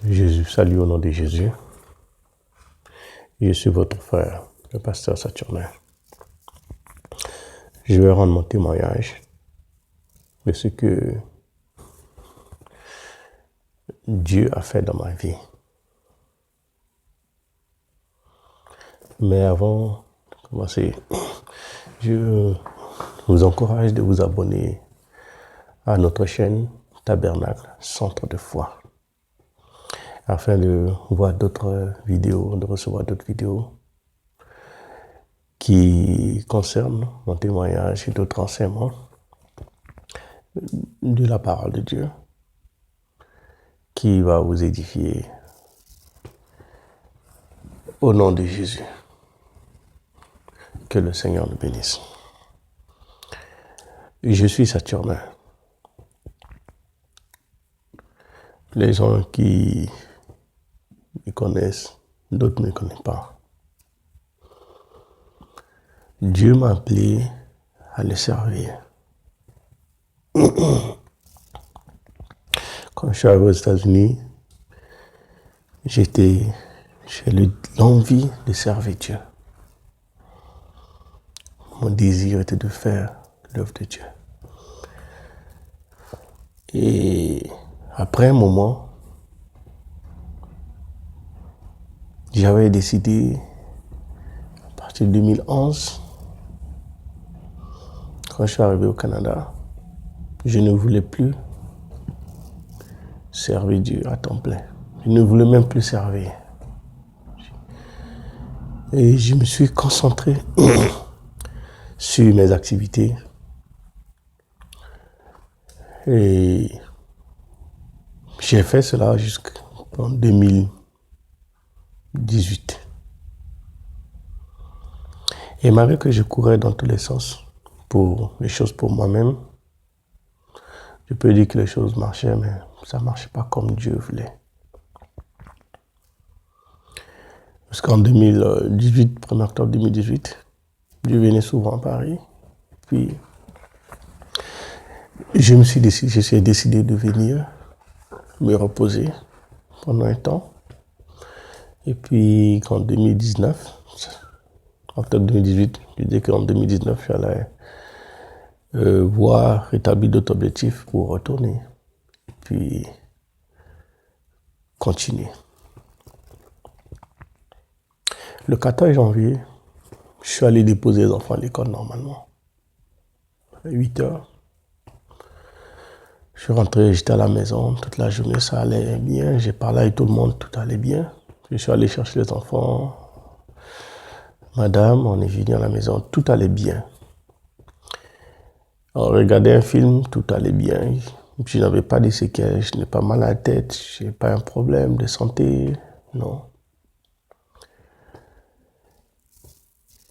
Jésus, salut au nom de Jésus. Je suis votre frère, le pasteur Saturnin. Je vais rendre mon témoignage de ce que Dieu a fait dans ma vie. Mais avant de commencer, je vous encourage de vous abonner à notre chaîne Tabernacle, Centre de foi, afin de voir d'autres vidéos, de recevoir d'autres vidéos qui concernent mon témoignage et d'autres enseignements de la parole de Dieu qui va vous édifier au nom de Jésus. Que le Seigneur nous bénisse. Je suis Saturnin. Les gens qui me connaissent, d'autres ne me connaissent pas. Dieu m'a appelé à le servir. Quand je suis arrivé aux États-Unis, j'ai eu l'envie de servir Dieu. Mon désir était de faire l'œuvre de Dieu. Et après un moment, j'avais décidé, à partir de 2011, quand je suis arrivé au Canada, je ne voulais plus servir Dieu à temps plein. Je ne voulais même plus servir. Et je me suis concentré sur mes activités. Et j'ai fait cela jusqu'en 2018. Et malgré que je courais dans tous les sens pour les choses pour moi-même, je peux dire que les choses marchaient, mais ça ne marchait pas comme Dieu voulait. Jusqu'en 2018, 1er octobre 2018, je venais souvent à Paris. Puis, j'ai décidé de venir me reposer pendant un temps. Et puis, en 2019, octobre 2018, je dis qu'en 2019, j'allais rétablir d'autres objectifs pour retourner. Et puis, continuer. Le 14 janvier, je suis allé déposer les enfants à l'école normalement. À 8 heures. Je suis rentré, j'étais à la maison, toute la journée ça allait bien. J'ai parlé avec tout le monde, tout allait bien. Je suis allé chercher les enfants. Madame, on est venu à la maison, tout allait bien. On regardait un film, tout allait bien. Je n'avais pas de séquelles, je n'ai pas mal à la tête, je n'ai pas un problème de santé, non.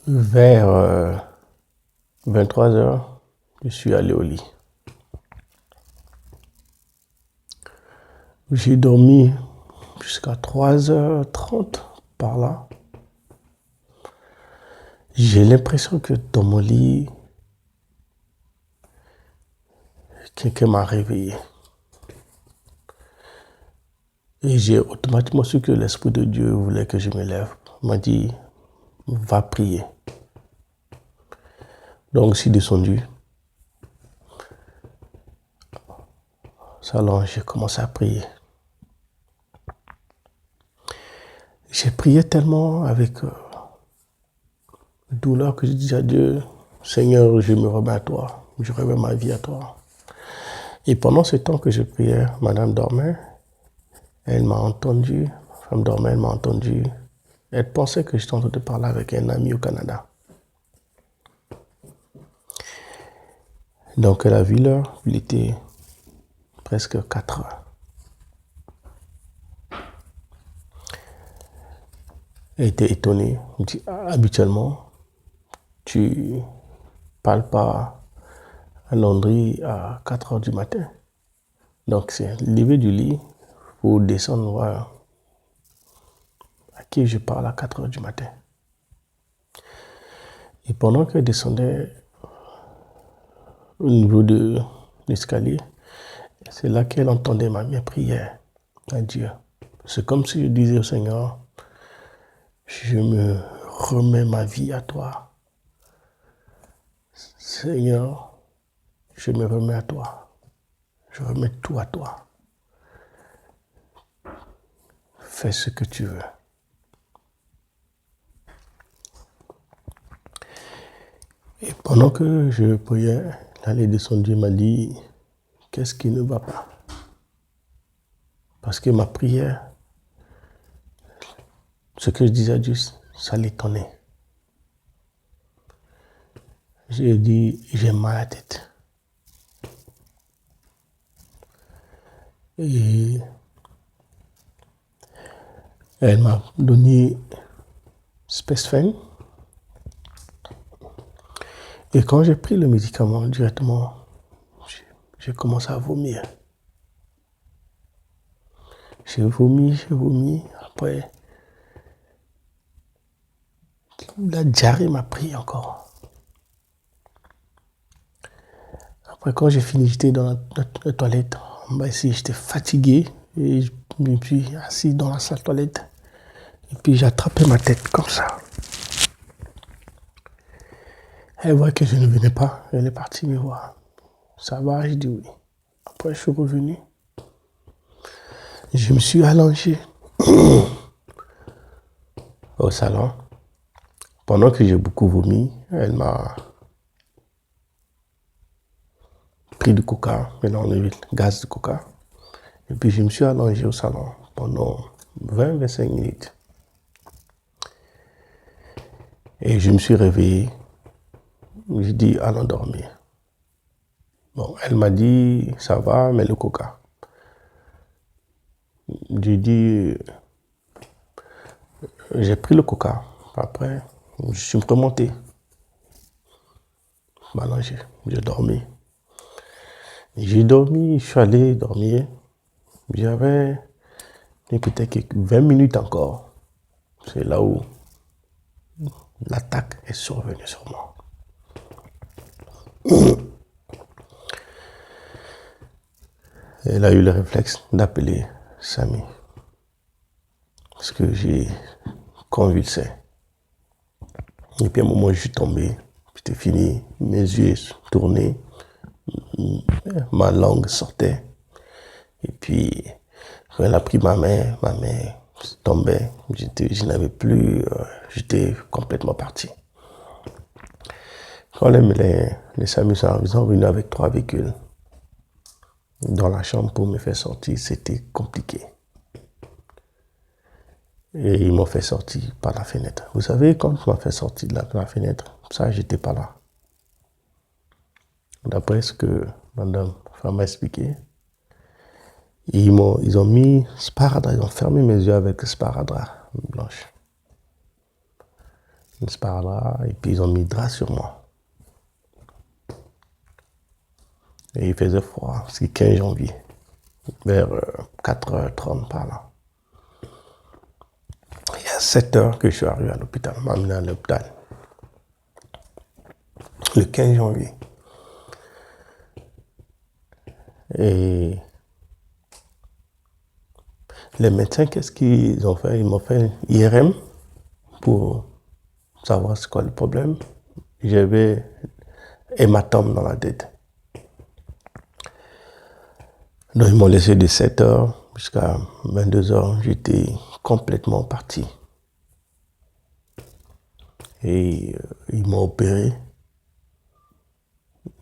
Vers 23 heures, je suis allé au lit. J'ai dormi jusqu'à 3h30 par là. J'ai l'impression que dans mon lit, quelqu'un m'a réveillé. Et j'ai automatiquement su que l'Esprit de Dieu voulait que je me lève. Il m'a dit, va prier. Donc, je suis descendu. Au salon, j'ai commencé à prier. J'ai prié tellement avec douleur que je dis à Dieu, Seigneur, je me remets à toi. Je remets ma vie à toi. Et pendant ce temps que je priais, madame dormait. Elle m'a entendu. Ma femme dormait, elle m'a entendu. Elle pensait que j'étais en train de parler avec un ami au Canada. Donc elle a vu l'heure, il était presque 4 heures. Elle était étonnée. Elle me dit, habituellement, tu parles pas à Landry à 4 heures du matin. Donc c'est lever du lit pour descendre voir à qui je parle à 4 heures du matin. Et pendant qu'elle descendait au niveau de l'escalier, c'est là qu'elle entendait mes prières à Dieu. C'est comme si je disais au Seigneur, je me remets ma vie à toi. Seigneur, je me remets à toi. Je remets tout à toi. Fais ce que tu veux. Et pendant que je priais, l'allée de son Dieu m'a dit, qu'est-ce qui ne va pas? Parce que ma prière, ce que je disais à Dieu, ça l'étonnait. J'ai dit, j'ai mal à la tête. Et elle m'a donné Spesfen. Et quand j'ai pris le médicament, directement, j'ai commencé à vomir. J'ai vomi. Après, la diarrhée m'a pris encore. Après, quand j'ai fini, j'étais dans la toilette. J'étais fatigué. Et je me suis assis dans la salle de toilette. Et puis, j'ai attrapé ma tête comme ça. Elle voit que je ne venais pas. Elle est partie me voir. Ça va? Je dis oui. Après, je suis revenu. Je me suis allongé au salon. Pendant que j'ai beaucoup vomi, elle m'a pris du coca, mélangé le gaz de coca. Et puis je me suis allongé au salon pendant 20-25 minutes. Et je me suis réveillé. J'ai dit, allons dormir. Bon, elle m'a dit, ça va, mais le coca. J'ai dit, j'ai pris le coca. Après, je suis remonté. M'allonger, j'ai dormi. J'ai dormi, je suis allé dormir. J'avais peut-être 20 minutes encore. C'est là où l'attaque est survenue sur moi. Elle a eu le réflexe d'appeler Samy. Parce que j'ai convulsé. Et puis à un moment, je suis tombé. C'était fini. Mes yeux tournaient. Ma langue sortait. Et puis, quand elle a pris ma main tombait. Je n'avais plus. J'étais complètement parti. Quand les Samy sont venus avec 3 véhicules dans la chambre pour me faire sortir, c'était compliqué. Et ils m'ont fait sortir par la fenêtre. Vous savez, quand ils m'ont fait sortir de la fenêtre, ça, j'étais pas là. D'après ce que madame m'a expliqué, ils ont mis sparadrap, ils ont fermé mes yeux avec sparadrap blanche. Une sparadrap, et puis ils ont mis drap sur moi. Et il faisait froid, c'est 15 janvier, vers 4h30 par là. Il y a 7h que je suis arrivé à l'hôpital, m'a amené à l'hôpital. Le 15 janvier. Et les médecins, qu'est-ce qu'ils ont fait? Ils m'ont fait IRM pour savoir c'est quoi le problème. J'avais hématome dans la tête. Donc ils m'ont laissé de 7h jusqu'à 22h. J'étais complètement parti. Et ils m'ont opéré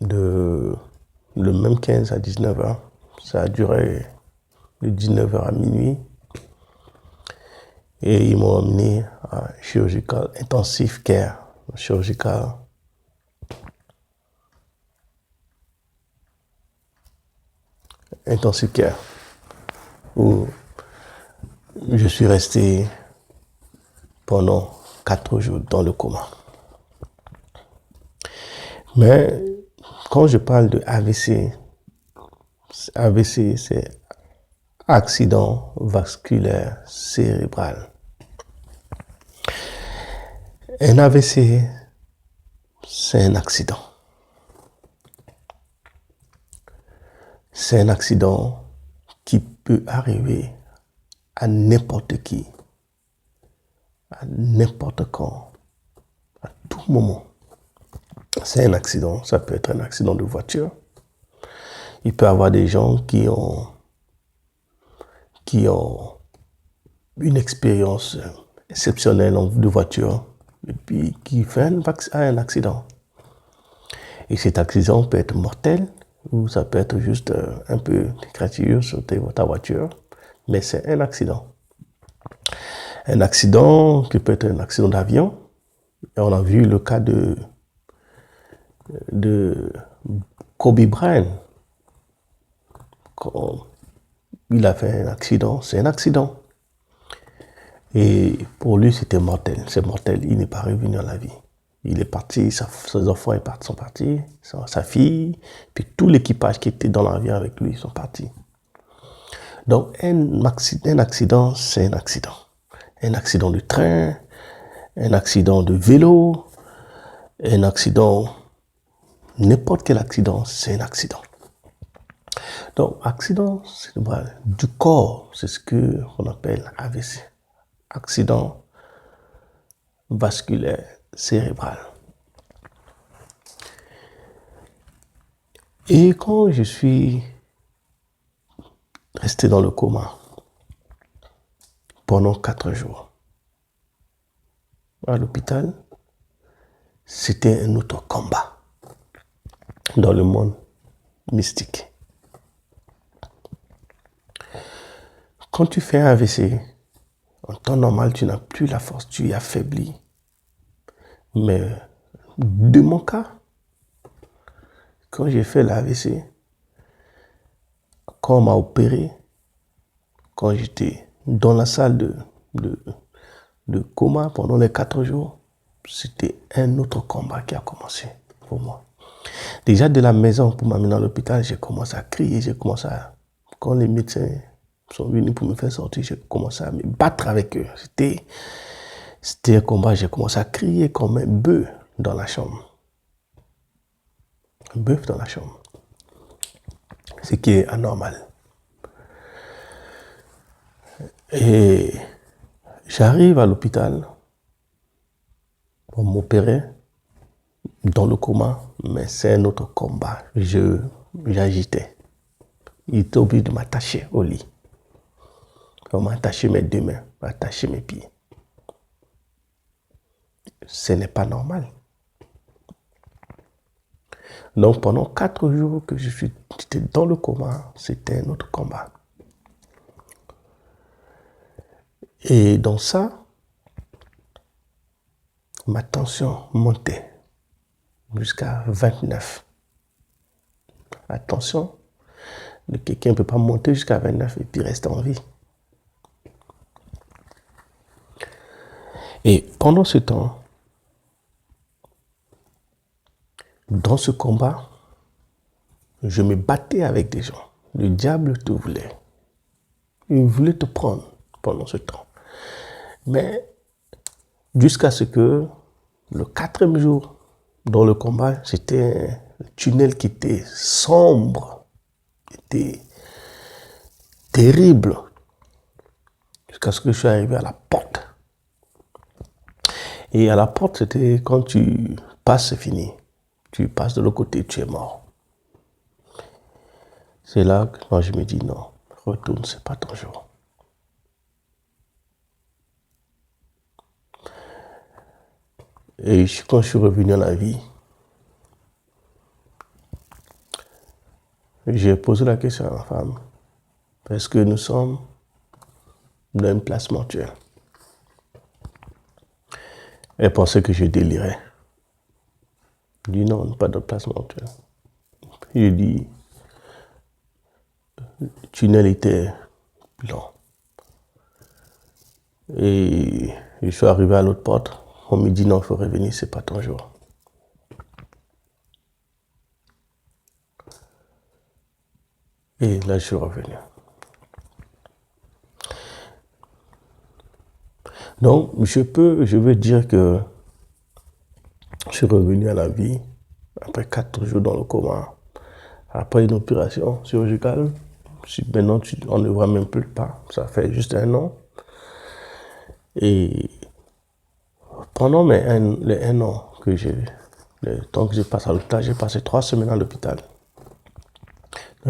le même 15 à 19h. Ça a duré de 19h à minuit. Et ils m'ont emmené à chirurgical intensive care, chirurgical. Intensive care, où je suis resté pendant 4 jours dans le coma. Mais quand je parle de AVC, AVC c'est accident vasculaire cérébral. Un AVC, c'est un accident. C'est un accident qui peut arriver à n'importe qui, à n'importe quand, à tout moment. C'est un accident, ça peut être un accident de voiture. Il peut y avoir des gens qui ont une expérience exceptionnelle de voiture et puis qui fait un accident. Et cet accident peut être mortel ou ça peut être juste un peu d'égratignure sur ta voiture, mais c'est un accident. Un accident qui peut être un accident d'avion. Et on a vu le cas de Kobe Bryant. Quand il a fait un accident, c'est un accident. Et pour lui, c'était mortel. C'est mortel. Il n'est pas revenu à la vie. Il est parti, ses enfants sont partis, sa fille, puis tout l'équipage qui était dans l'avion avec lui sont partis. Donc, un accident, c'est un accident. Un accident de train, un accident de vélo, un accident, n'importe quel accident, c'est un accident. Donc, accident du corps, c'est ce qu'on appelle AVC. Accident vasculaire cérébral. Et quand je suis resté dans le coma pendant 4 jours à l'hôpital, c'était un autre combat dans le monde mystique. Quand tu fais un AVC, en temps normal, tu n'as plus la force, tu es affaibli. Mais de mon cas, quand j'ai fait l'AVC, quand on m'a opéré, quand j'étais dans la salle de coma pendant les 4 jours, c'était un autre combat qui a commencé pour moi. Déjà de la maison pour m'amener à l'hôpital, j'ai commencé à crier, quand les médecins sont venus pour me faire sortir, j'ai commencé à me battre avec eux. C'était un combat, j'ai commencé à crier comme un bœuf dans la chambre. Un bœuf dans la chambre. Ce qui est anormal. Et j'arrive à l'hôpital pour m'opérer dans le coma, mais c'est un autre combat. J'agitais. Il était obligé de m'attacher au lit. On m'a attaché mes 2 mains, attaché mes pieds. Ce n'est pas normal. Donc pendant 4 jours que j'étais dans le coma, c'était un autre combat. Et dans ça, ma tension montait jusqu'à 29. Attention, quelqu'un ne peut pas monter jusqu'à 29 et puis rester en vie. Et pendant ce temps, dans ce combat, je me battais avec des gens. Le diable te voulait. Il voulait te prendre pendant ce temps. Mais jusqu'à ce que le 4e jour dans le combat, c'était un tunnel qui était sombre, qui était terrible, jusqu'à ce que je suis arrivé à la porte. Et à la porte, c'était quand tu passes, c'est fini. Tu passes de l'autre côté, tu es mort. C'est là que moi je me dis non, retourne, c'est pas ton jour. Et quand je suis revenu à la vie, j'ai posé la question à ma femme. Est-ce que nous sommes dans une place mortuaire? Elle pensait que je délirais. Je dis non, pas de place mortuaire. Je dis, le tunnel était blanc. Et je suis arrivé à l'autre porte. On me dit non, il faut revenir, c'est pas ton jour. Et là, je suis revenu. Donc, je veux dire que je suis revenu à la vie après 4 jours dans le coma. Après une opération chirurgicale, Maintenant, on ne voit même plus pas. Ça fait juste 1 an. Et pendant les 1 an le temps que je passe à l'hôpital, j'ai passé 3 semaines à l'hôpital.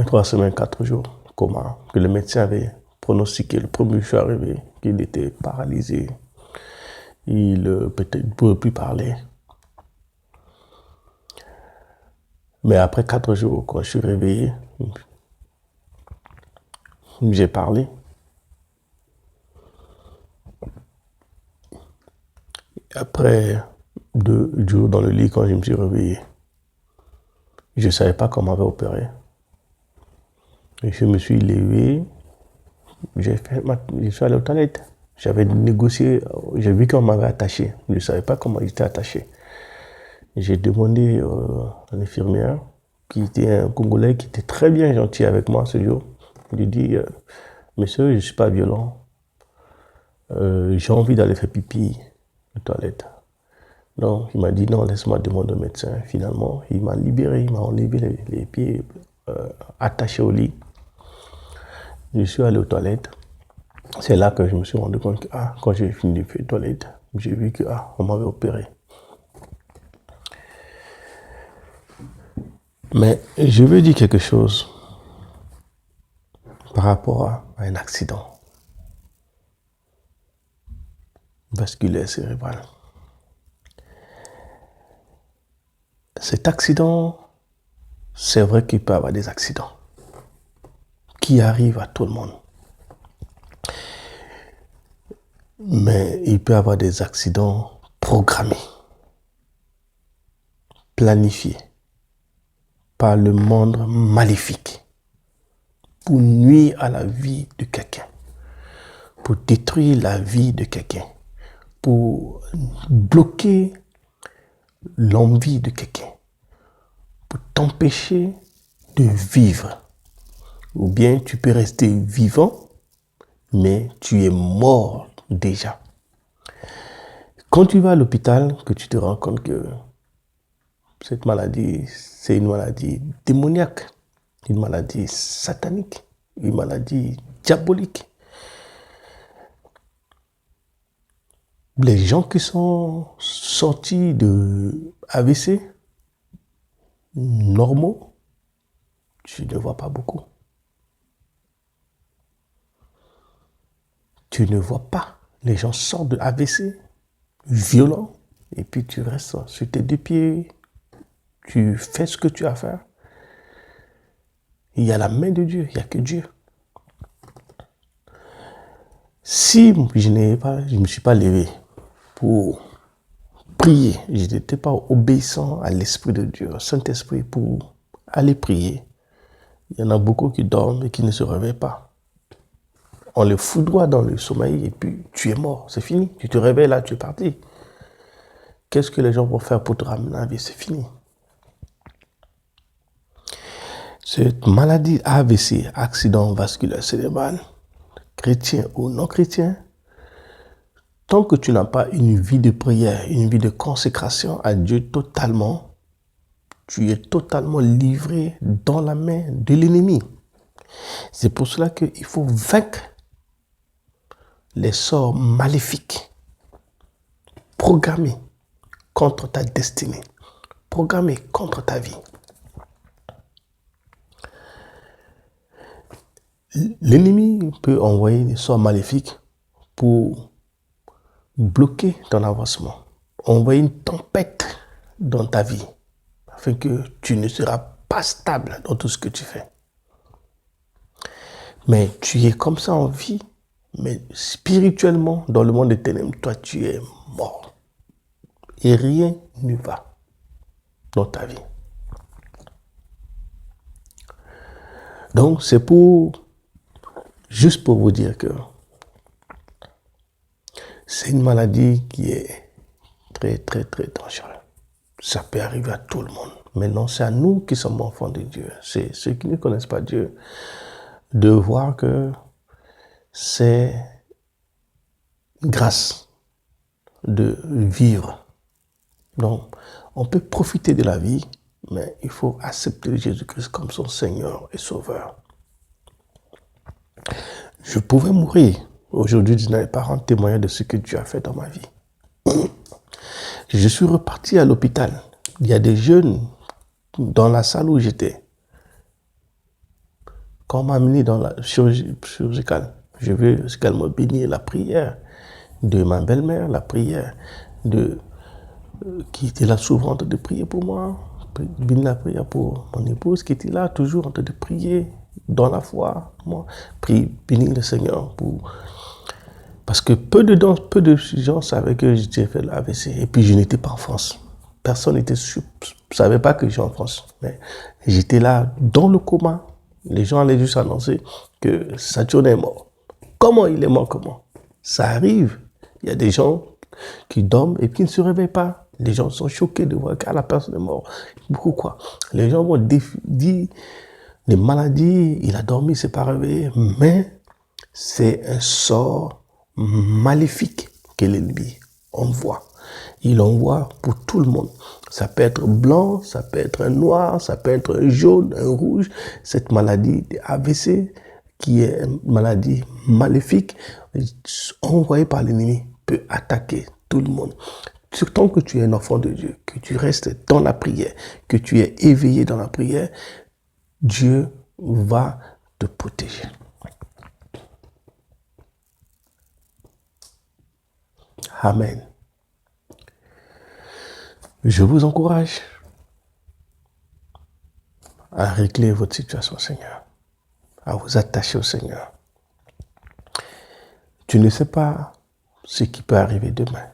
3 semaines, 4 jours, coma, que le médecin avait pronostiqué le premier jour je suis arrivé, qu'il était paralysé. Il peut-être ne pouvait plus parler. Mais après 4 jours, quand je suis réveillé, j'ai parlé. Après 2 jours dans le lit, quand je me suis réveillé, je ne savais pas comment on m'avait opéré. Et je me suis levé, je suis allé aux toilettes. J'avais négocié, j'ai vu qu'on m'avait attaché. Je ne savais pas comment j'étais attaché. J'ai demandé à l'infirmière, qui était un Congolais, qui était très bien gentil avec moi ce jour. Je lui ai dit, monsieur, je ne suis pas violent. J'ai envie d'aller faire pipi aux toilettes. Donc, il m'a dit, non, laisse-moi demander au médecin. Finalement, il m'a libéré, il m'a enlevé les pieds attachés au lit. Je suis allé aux toilettes. C'est là que je me suis rendu compte que, quand j'ai fini de faire les toilettes, j'ai vu que, on m'avait opéré. Mais je veux dire quelque chose par rapport à un accident vasculaire cérébral. Cet accident, c'est vrai qu'il peut y avoir des accidents qui arrivent à tout le monde. Mais il peut y avoir des accidents programmés, planifiés par le monde maléfique pour nuire à la vie de quelqu'un, pour détruire la vie de quelqu'un, pour bloquer l'envie de quelqu'un, pour t'empêcher de vivre. Ou bien tu peux rester vivant, mais tu es mort déjà. Quand tu vas à l'hôpital, que tu te rends compte que cette maladie, c'est une maladie démoniaque, une maladie satanique, une maladie diabolique. Les gens qui sont sortis de AVC normaux, tu ne vois pas beaucoup. Tu ne vois pas. Les gens sortent de AVC violents et puis tu restes sur tes 2 pieds. Tu fais ce que tu as à faire. Il y a la main de Dieu, il n'y a que Dieu. Si je ne me suis pas levé pour prier, je n'étais pas obéissant à l'Esprit de Dieu, au Saint-Esprit, pour aller prier, il y en a beaucoup qui dorment et qui ne se réveillent pas. On les foudroie dans le sommeil et puis tu es mort, c'est fini. Tu te réveilles là, tu es parti. Qu'est-ce que les gens vont faire pour te ramener à la vie? C'est fini. Cette maladie AVC, accident vasculaire cérébral, chrétien ou non chrétien, tant que tu n'as pas une vie de prière, une vie de consécration à Dieu totalement, tu es totalement livré dans la main de l'ennemi. C'est pour cela qu'il faut vaincre les sorts maléfiques programmés contre ta destinée, programmés contre ta vie. L'ennemi peut envoyer des sorts maléfiques pour bloquer ton avancement, envoyer une tempête dans ta vie, afin que tu ne seras pas stable dans tout ce que tu fais. Mais tu es comme ça en vie, mais spirituellement, dans le monde des ténèbres, toi, tu es mort. Et rien ne va dans ta vie. Donc, c'est juste pour vous dire que c'est une maladie qui est très, très, très dangereuse. Ça peut arriver à tout le monde. Maintenant, c'est à nous qui sommes enfants de Dieu. C'est ceux qui ne connaissent pas Dieu de voir que c'est grâce de vivre. Donc, on peut profiter de la vie, mais il faut accepter Jésus-Christ comme son Seigneur et Sauveur. Je pouvais mourir. Aujourd'hui, je n'avais pas rendre témoignage de ce que Dieu a fait dans ma vie. Je suis reparti à l'hôpital. Il y a des jeunes dans la salle où j'étais. Quand on m'a amené dans la chirurgie chirurgicale, je veux également bénir la prière de ma belle-mère, la prière de qui était là souvent en train de prier pour moi, bénir la prière pour mon épouse qui était là toujours en train de prier dans la foi. Moi, bénir le Seigneur pour... Parce que peu de gens savaient que j'étais fait l'AVC et puis je n'étais pas en France. Personne ne savait pas que j'étais en France. Mais j'étais là dans le coma. Les gens allaient juste annoncer que Saturne est mort. Comment il est mort? Comment? Ça arrive. Il y a des gens qui dorment et qui ne se réveillent pas. Les gens sont choqués de voir que la personne est morte. Pourquoi? Les gens vont dire les maladies, il a dormi, il ne s'est pas réveillé. Mais c'est un sort maléfique que l'ennemi envoie. Il envoie pour tout le monde. Ça peut être blanc, ça peut être un noir, ça peut être un jaune, un rouge. Cette maladie AVC, qui est une maladie maléfique, envoyée par l'ennemi, peut attaquer tout le monde. Surtout que tu es un enfant de Dieu, que tu restes dans la prière, que tu es éveillé dans la prière, Dieu va te protéger. Amen. Je vous encourage à régler votre situation, Seigneur, à vous attacher au Seigneur. Tu ne sais pas ce qui peut arriver demain.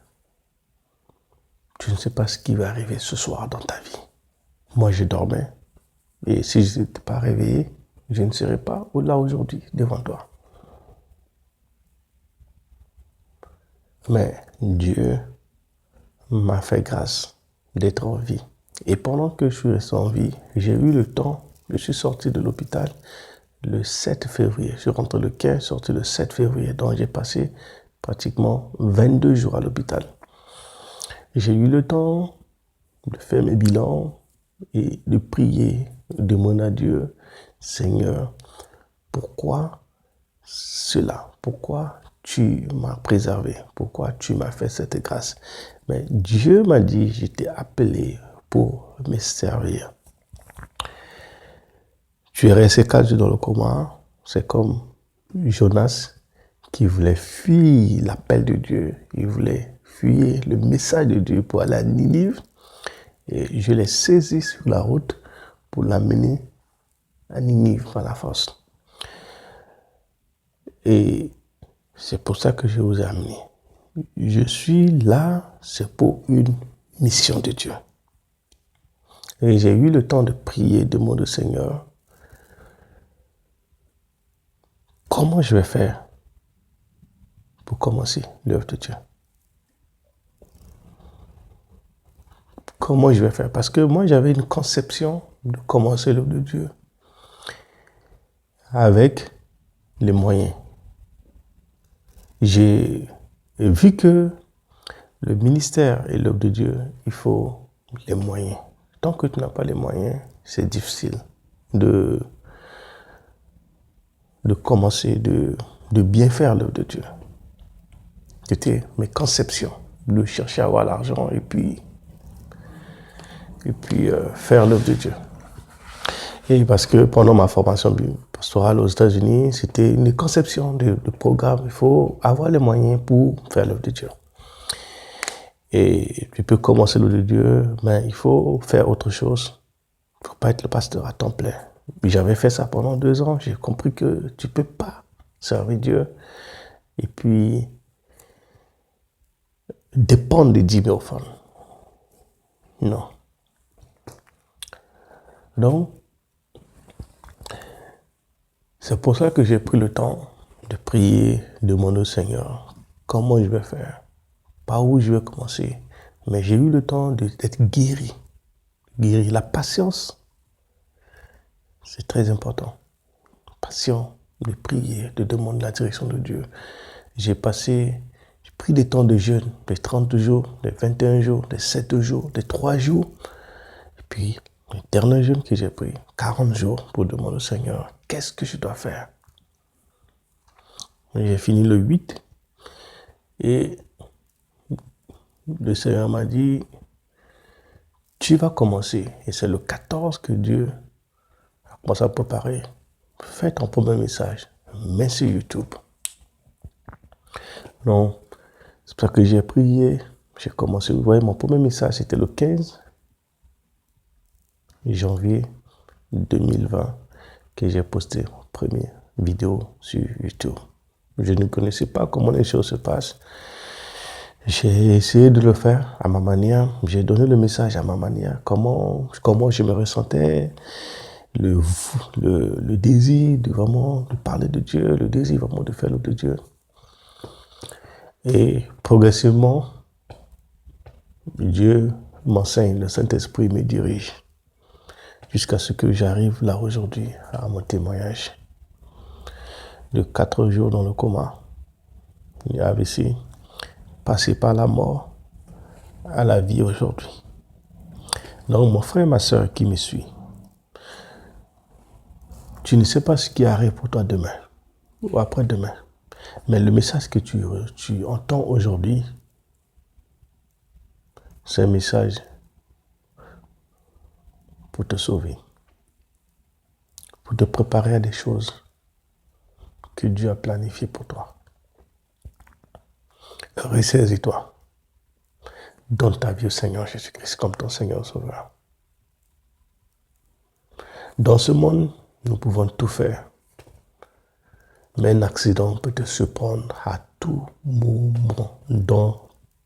Tu ne sais pas ce qui va arriver ce soir dans ta vie. Moi, je dormais et si je n'étais pas réveillé, je ne serais pas là aujourd'hui devant toi. Mais Dieu m'a fait grâce d'être en vie. Et pendant que je suis resté en vie, j'ai eu le temps, je suis sorti de l'hôpital le 7 février. Je suis rentré le 15, sorti le 7 février. Donc j'ai passé pratiquement 22 jours à l'hôpital. J'ai eu le temps de faire mes bilans et de prier, de demander à Dieu, Seigneur, pourquoi cela? Pourquoi tu m'as préservé? Pourquoi tu m'as fait cette grâce? Mais Dieu m'a dit, je t'ai appelé pour me servir. Tu es resté 4 jours dans le coma. C'est comme Jonas qui voulait fuir l'appel de Dieu. Il voulait fuir le message de Dieu pour aller à Ninive. Et je l'ai saisi sur la route pour l'amener à Ninive par la force. Et c'est pour ça que je vous ai amené. Je suis là, c'est pour une mission de Dieu. Et j'ai eu le temps de prier, de demander au Seigneur, comment je vais faire pour commencer l'œuvre de Dieu? Comment je vais faire? Parce que moi, j'avais une conception de commencer l'œuvre de Dieu avec les moyens. J'ai vu que le ministère et l'œuvre de Dieu, il faut les moyens. Tant que tu n'as pas les moyens, c'est difficile de commencer, de bien faire l'œuvre de Dieu. C'était mes conceptions, de chercher à avoir l'argent et puis faire l'œuvre de Dieu. Et parce que pendant ma formation pastorale aux États-Unis, c'était une conception de programme. Il faut avoir les moyens pour faire l'œuvre de Dieu. Et tu peux commencer l'œuvre de Dieu, mais il faut faire autre chose. Il ne faut pas être le pasteur à temps plein. J'avais fait ça pendant 2 ans. J'ai compris que tu ne peux pas servir Dieu et puis dépendre de 10 000 femmes. Non. Donc, c'est pour ça que j'ai pris le temps de prier, de demander au Seigneur comment je vais faire, par où je vais commencer. Mais j'ai eu le temps d'être guéri. Guéri. La patience, c'est très important. Patient, de prier, de demander la direction de Dieu. J'ai pris des temps de jeûne, des 30 jours, des 21 jours, des 7 jours, des 3 jours. Et puis, le dernier jeûne que j'ai pris, 40 jours pour demander au Seigneur, qu'est-ce que je dois faire? J'ai fini le 8 et le Seigneur m'a dit, tu vas commencer. Et c'est le 14 que Dieu a commencé à préparer. Fais ton premier message. Mets sur YouTube. Donc, c'est pour ça que j'ai prié. J'ai commencé. Vous voyez, mon premier message, c'était le 15 janvier 2020 que j'ai posté mon première vidéo sur YouTube. Je ne connaissais pas comment les choses se passent. J'ai essayé de le faire à ma manière. J'ai donné le message à ma manière. Comment je me ressentais. Le désir de vraiment de parler de Dieu. Le désir vraiment de faire l'œuvre de Dieu. Et progressivement, Dieu m'enseigne. Le Saint-Esprit me dirige. Jusqu'à ce que j'arrive là aujourd'hui à mon témoignage. De 4 jours dans le coma. Il y a ici. Passé par la mort à la vie aujourd'hui. Donc, mon frère et ma soeur qui me suit, tu ne sais pas ce qui arrive pour toi demain ou après-demain. Mais le message que tu entends aujourd'hui, c'est un message pour te sauver, pour te préparer à des choses que Dieu a planifiées pour toi. Ressaisis-toi. Donne ta vie au Seigneur Jésus-Christ comme ton Seigneur Sauveur. Dans ce monde, nous pouvons tout faire. Mais un accident peut te surprendre à tout moment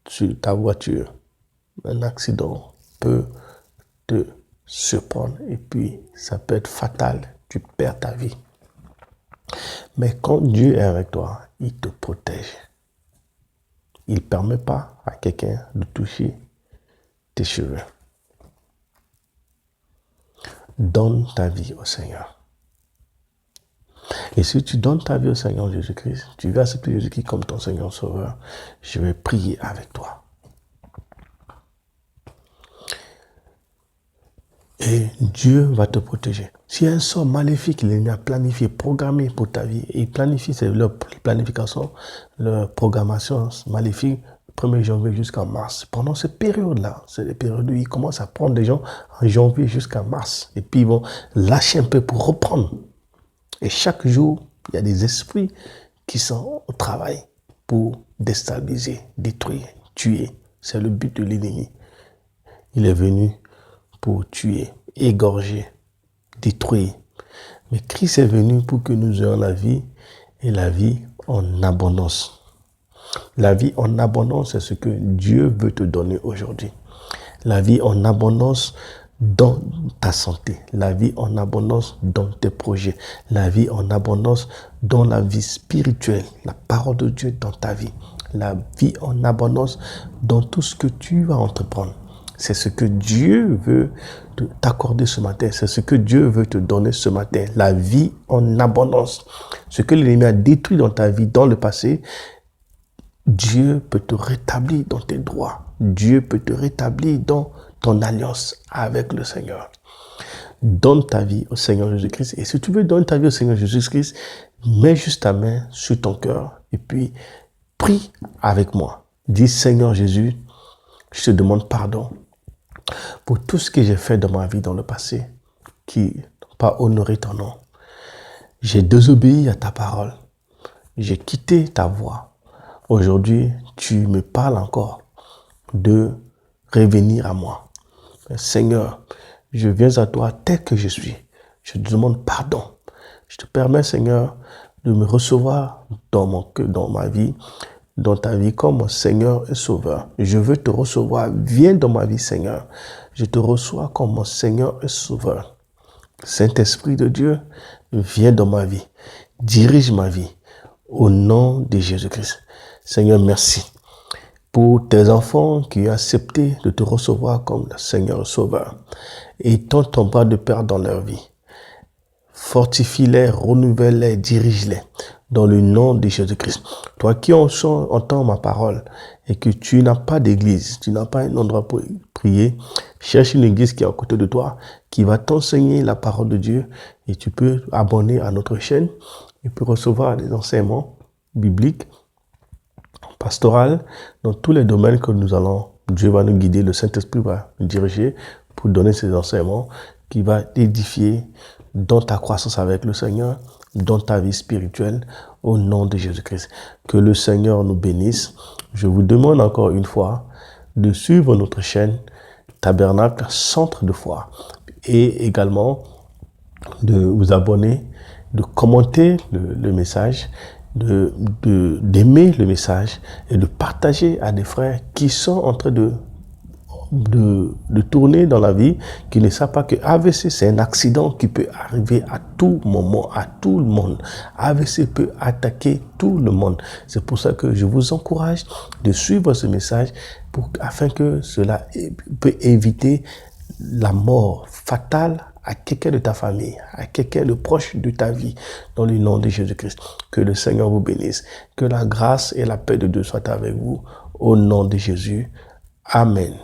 sur ta voiture. Un accident peut te surprendre et puis ça peut être fatal. Tu perds ta vie. Mais quand Dieu est avec toi, il te protège. Il ne permet pas à quelqu'un de toucher tes cheveux. Donne ta vie au Seigneur. Et si tu donnes ta vie au Seigneur Jésus-Christ, tu vas accepter Jésus-Christ comme ton Seigneur Sauveur, je vais prier avec toi. Et Dieu va te protéger. S'il y a un sort maléfique, il a planifié, programmé pour ta vie, et il planifie, c'est leur planification, leur programmation maléfique, 1er janvier jusqu'en mars. Pendant cette période-là, c'est les périodes où ils commencent à prendre des gens en janvier jusqu'à mars. Et puis ils vont lâcher un peu pour reprendre. Et chaque jour, il y a des esprits qui sont au travail pour déstabiliser, détruire, tuer. C'est le but de l'ennemi. Il est venu pour tuer, égorger, détruire. Mais Christ est venu pour que nous ayons la vie et la vie en abondance. La vie en abondance, c'est ce que Dieu veut te donner aujourd'hui. La vie en abondance dans ta santé, la vie en abondance dans tes projets, la vie en abondance dans la vie spirituelle, la parole de Dieu dans ta vie, la vie en abondance dans tout ce que tu vas entreprendre. C'est ce que Dieu veut t'accorder ce matin, c'est ce que Dieu veut te donner ce matin, la vie en abondance. Ce que l'ennemi a détruit dans ta vie dans le passé, Dieu peut te rétablir dans tes droits. Dieu peut te rétablir dans ton alliance avec le Seigneur. Donne ta vie au Seigneur Jésus-Christ. Et si tu veux donner ta vie au Seigneur Jésus-Christ, mets juste ta main sur ton cœur et puis prie avec moi. Dis, Seigneur Jésus, je te demande pardon pour tout ce que j'ai fait dans ma vie dans le passé qui n'a pas honoré ton nom. J'ai désobéi à ta parole. J'ai quitté ta voie. Aujourd'hui, tu me parles encore de revenir à moi. Seigneur, je viens à toi tel que je suis. Je te demande pardon. Je te permets, Seigneur, de me recevoir dans ma vie, dans ta vie comme mon Seigneur et Sauveur. Je veux te recevoir. Viens dans ma vie, Seigneur. Je te reçois comme mon Seigneur et Sauveur. Saint-Esprit de Dieu, viens dans ma vie. Dirige ma vie. Au nom de Jésus-Christ. Seigneur, merci pour tes enfants qui ont accepté de te recevoir comme le Seigneur Sauveur. Et tends ton bras de Père dans leur vie. Fortifie-les, renouvelle-les, dirige-les dans le nom de Jésus-Christ. Toi qui entends ma parole et que tu n'as pas d'église, tu n'as pas un endroit pour prier, cherche une église qui est à côté de toi, qui va t'enseigner la parole de Dieu et tu peux abonner à notre chaîne et peux recevoir des enseignements biblique, pastorale, dans tous les domaines que nous allons, Dieu va nous guider, le Saint-Esprit va nous diriger pour donner ces enseignements qui va t'édifier dans ta croissance avec le Seigneur, dans ta vie spirituelle, au nom de Jésus-Christ. Que le Seigneur nous bénisse. Je vous demande encore une fois de suivre notre chaîne Tabernacle Centre de Foi et également de vous abonner, de commenter le message, d'aimer le message et de partager à des frères qui sont en train de tourner dans la vie, qui ne savent pas que AVC, c'est un accident qui peut arriver à tout moment, à tout le monde. AVC peut attaquer tout le monde. C'est pour ça que je vous encourage de suivre ce message afin que cela peut éviter la mort fatale à quelqu'un de ta famille, à quelqu'un de proche de ta vie, dans le nom de Jésus-Christ. Que le Seigneur vous bénisse. Que la grâce et la paix de Dieu soient avec vous, au nom de Jésus. Amen.